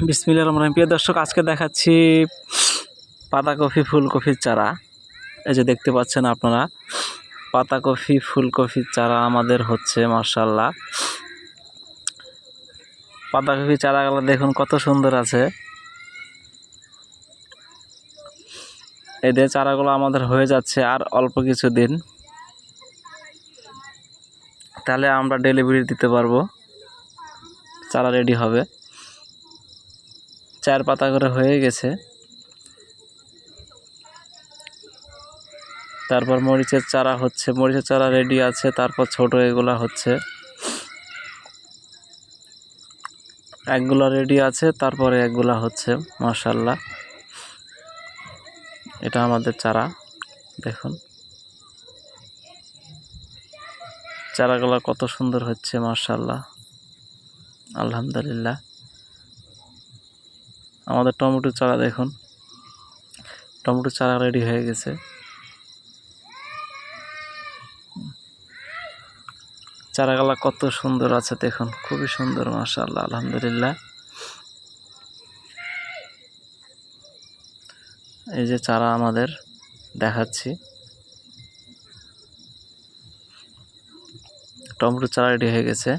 বিসমিল্লাহির রহমানির রহিম। প্রিয় দর্শক, আজকে দেখাচ্ছি পাতাকপি ফুলকপির চারা। এই যে দেখতে পাচ্ছেন আপনারা, পাতাকপি ফুলকপির চারা আমাদের হচ্ছে মাশাআল্লাহ। পাতাকপি চারাগুলো দেখুন কত সুন্দর আছে। এদের চারাগুলো আমাদের হয়ে যাচ্ছে আর অল্প কিছু দিন, তাহলে আমরা ডেলিভারি দিতে পারবো, চারা রেডি হবে। 4 পাতা করে হয়ে গেছে। তারপর মরিচের চারা হচ্ছে, মরিচের চারা রেডি আছে। তারপর ছোট এগুলা হচ্ছে, একগুলা রেডি আছে, তারপরে একগুলা হচ্ছে। মাশাআল্লাহ, এটা আমাদের চারা। দেখুন চারাগুলা কত সুন্দর হচ্ছে, মাশাআল্লাহ, আলহামদুলিল্লাহ। আমাদের টমেটো চারা দেখুন, টমেটো চারা রেডি হয়ে গেছে। চারাগুলা কত সুন্দর আছে দেখুন, খুবই সুন্দর, মাশাআল্লাহ, আলহামদুলিল্লাহ। এই যে চারা আমাদের দেখাচ্ছি, টমেটো চারা রেডি হয়ে গেছে।